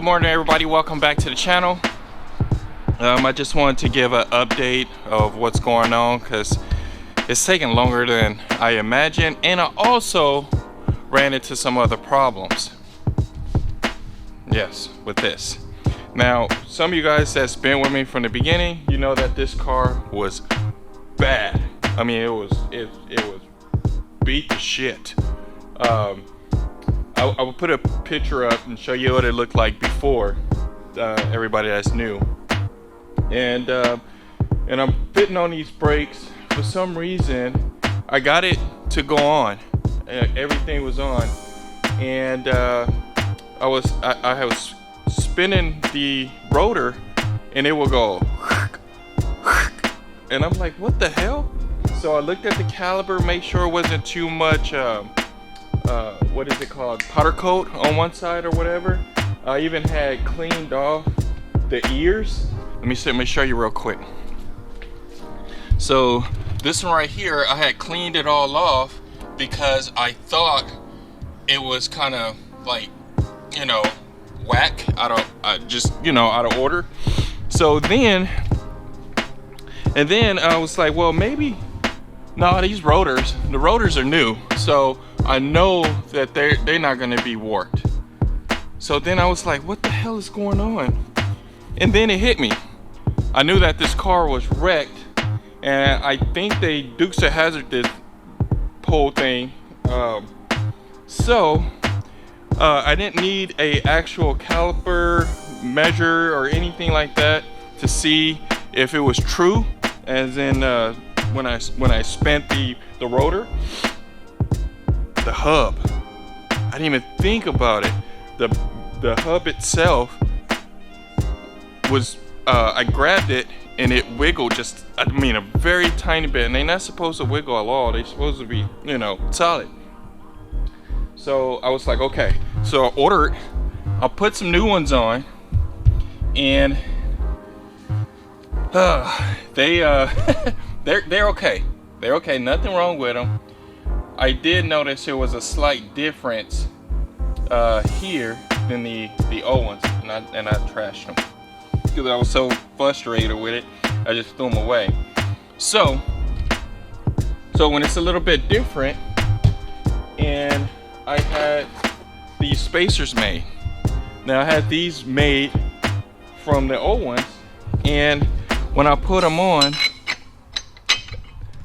morning, everybody. Welcome back to the channel. I just wanted to give an update of what's going on because it's taking longer than I imagined, and I also ran into some other problems. Yes, with this. Now, some of you guys that's been with me from the beginning, you know that this car was bad. I mean, it was beat to shit. I will put a picture up and show you what it looked like before, everybody that's new. And I'm fitting on these brakes. For some reason, I got it to go on. Everything was on, and I was spinning the rotor, and it will go, and I'm like, what the hell? So I looked at the caliper, make sure it wasn't too much. What is it called? Powder coat on one side or whatever. I even had cleaned off the ears. Let me show you real quick. So this one right here, I had cleaned it all off because I thought it was kind of like, you know, whack, out of order. So then I was like, well, maybe, no, the rotors are new, so I know that they're not going to be warped. So then I was like, what the hell is going on? And then it hit me. I knew that this car was wrecked, and I think they Dukes of Hazzard this whole thing. So I didn't need a actual caliper measure or anything like that to see if it was true, as in when I spent the rotor. The hub, I didn't even think about it. The hub itself was, I grabbed it and it wiggled just, I mean, a very tiny bit, and they're not supposed to wiggle at all. They're supposed to be, you know, solid. So I was like, okay. So I'll put some new ones on, and they're okay. They're okay. Nothing wrong with them. I did notice there was a slight difference here than the old ones, and I trashed them because I was so frustrated with it. I just threw them away. So when it's a little bit different, and I had these spacers made. Now I had these made from the old ones, and when I put them on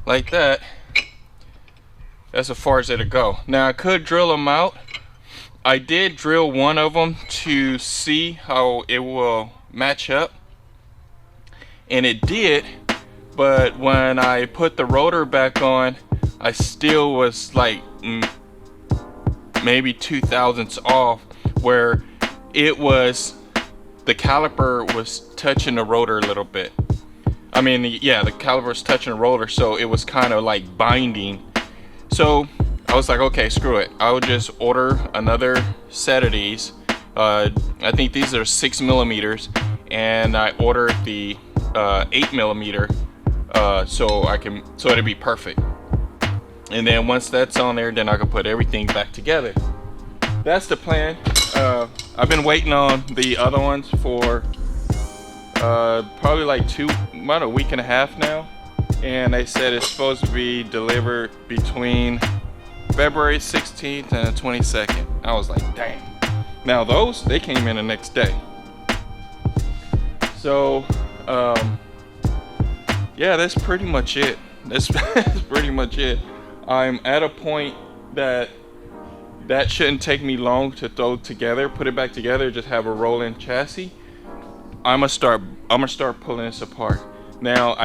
like that, that's as far as it'll go. Now I could drill them out. I did drill one of them to see how it will match up, and it did, but when I put the rotor back on, I still was like maybe 0.02 off, where it was, the caliper was touching the rotor a little bit. I mean, yeah, the caliper was touching the rotor, so it was kind of like binding. So I was like, okay, screw it. I would just order another set of these. I think these are 6 millimeters, and I ordered the 8 millimeter so it'd be perfect. And then once that's on there, then I can put everything back together. That's the plan. I've been waiting on the other ones for probably like about a week and a half now. And they said it's supposed to be delivered between February 16th and the 22nd. I was like, dang. Now those, they came in the next day. So, yeah, that's pretty much it. That's pretty much it. I'm at a point that shouldn't take me long to throw together, put it back together, just have a rolling chassis. I'm gonna start pulling this apart. Now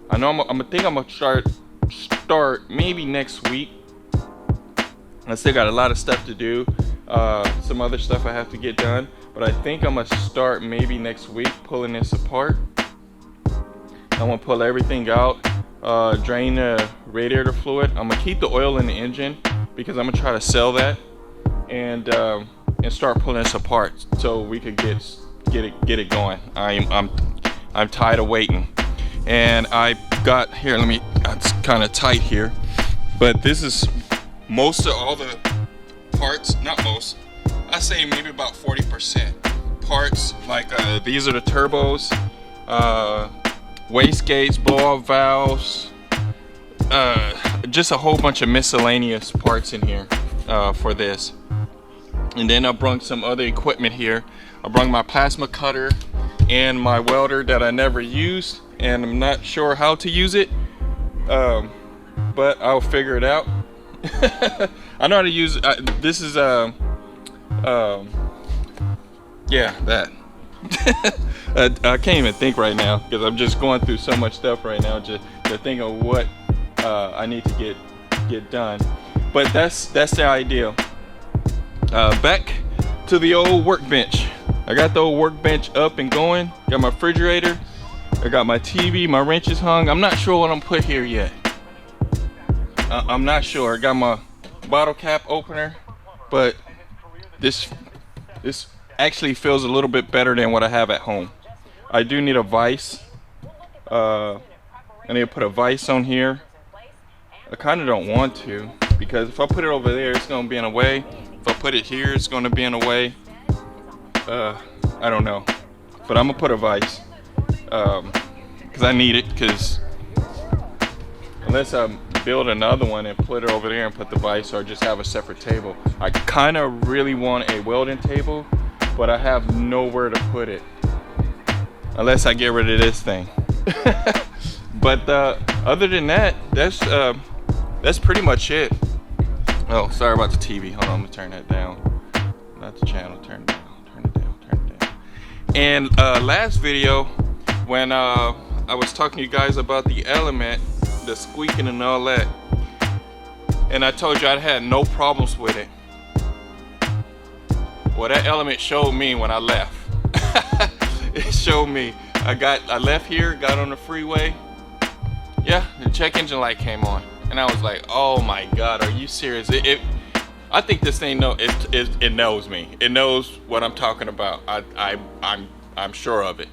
I'm gonna start maybe next week. I still got a lot of stuff to do, some other stuff I have to get done, but I think I'm gonna start maybe next week pulling this apart. I'm gonna pull everything out, drain the radiator fluid. I'm gonna keep the oil in the engine because I'm gonna try to sell that, and start pulling this apart so we could get it going. I'm tired of waiting. And I got here, it's kind of tight here, but this is most of all the parts, not most, I say maybe about 40%. Parts like these are the turbos, wastegates, blow-off valves, just a whole bunch of miscellaneous parts in here for this. And then I brought some other equipment here. I brought my plasma cutter and my welder that I never used, and I'm not sure how to use it, but I'll figure it out. I know how to use this is yeah, that. I can't even think right now because I'm just going through so much stuff right now just to think of what I need to get done. But that's the idea. Back to the old workbench. I got the old workbench up and going. Got my refrigerator. I got my TV. My wrenches hung. I'm not sure what I'm put here yet. I'm not sure. I got my bottle cap opener, but this actually feels a little bit better than what I have at home. I do need a vise. I need to put a vise on here. I kind of don't want to, because if I put it over there, it's going to be in the way. If I put it here, it's going to be in the way. I don't know, but I'm gonna put a vise because I need it, because unless I build another one and put it over there and put the vise, or just have a separate table. I kind of really want a welding table, but I have nowhere to put it unless I get rid of this thing. But other than that, that's pretty much it. Oh, sorry about the TV. Hold on, I'm gonna turn that down. Not the channel, turn it down. And last video, when I was talking to you guys about the element, the squeaking and all that, and I told you I had no problems with it. Well, that element showed me when I left. It showed me. I left here, got on the freeway. Yeah, the check engine light came on, and I was like, "Oh my God, are you serious?" I think this thing it knows me. It knows what I'm talking about. I'm sure of it.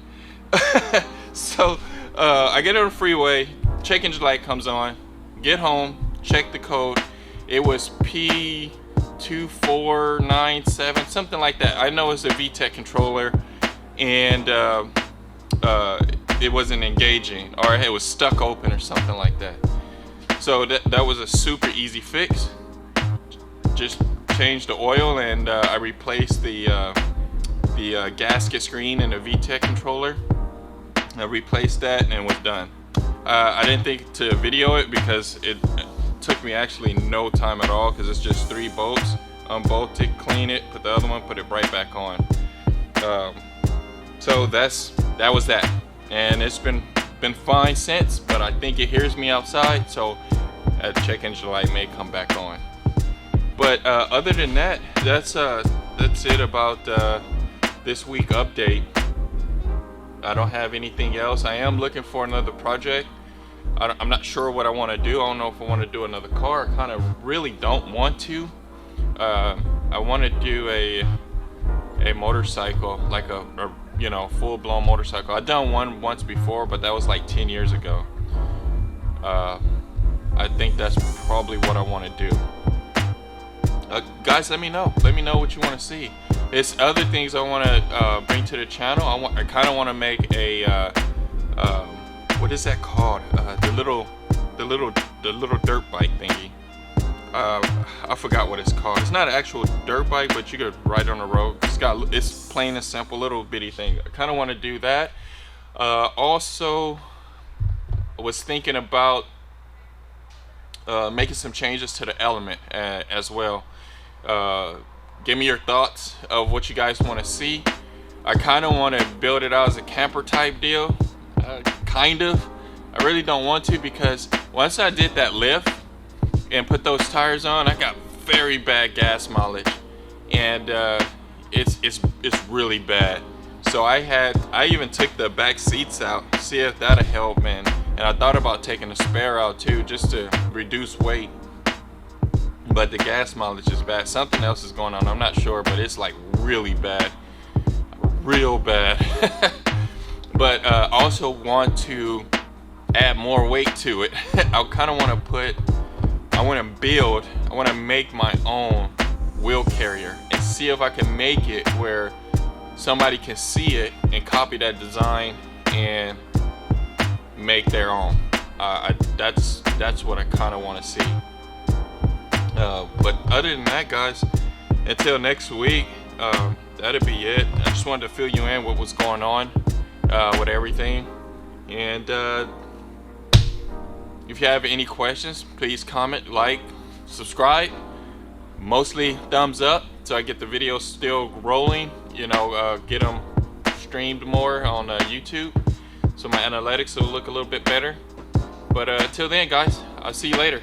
So I get on the freeway, check engine light comes on, get home, check the code. It was P2497, something like that. I know it's a VTEC controller, and it wasn't engaging, or it was stuck open or something like that. So that was a super easy fix. Just changed the oil, and I replaced the gasket screen in the VTEC controller. I replaced that and was done. I didn't think to video it because it took me actually no time at all, because it's just 3 bolts. Unbolt it, clean it, put the other one, put it right back on. So that was that, and it's been fine since. But I think it hears me outside, so that check engine light may come back on. But other than that, that's it about this week update. I don't have anything else. I am looking for another project. I'm not sure what I want to do. I don't know if I want to do another car. I kind of really don't want to. I want to do a motorcycle, like a full-blown motorcycle. I've done one once before, but that was like 10 years ago. I think that's probably what I want to do. Guys, let me know what you want to see. There's other things I want to bring to the channel. I kind of want to make a what is that called? The little dirt bike thingy. I forgot what it's called. It's not an actual dirt bike, but you could ride on the road. It's plain and simple, little bitty thing. I kind of want to do that. Also, I was thinking about making some changes to the element as well. Give me your thoughts of what you guys want to see. I kind of want to build it out as a camper type deal. Kind of. I really don't want to, because once I did that lift and put those tires on, I got very bad gas mileage, and it's really bad. So I even took the back seats out to see if that'll help, man. And I thought about taking a spare out too, just to reduce weight. But the gas mileage is bad. Something else is going on, I'm not sure, but it's like really bad. Real bad. But I also want to add more weight to it. I kind of want to make my own wheel carrier and see if I can make it where somebody can see it and copy that design and make their own. That's what I kind of want to see. But other than that, guys, until next week, that'll be it. I just wanted to fill you in what was going on with everything. And if you have any questions, please comment, like, subscribe. Mostly thumbs up so I get the videos still rolling. You know, get them streamed more on YouTube, so my analytics will look a little bit better. But until then, guys, I'll see you later.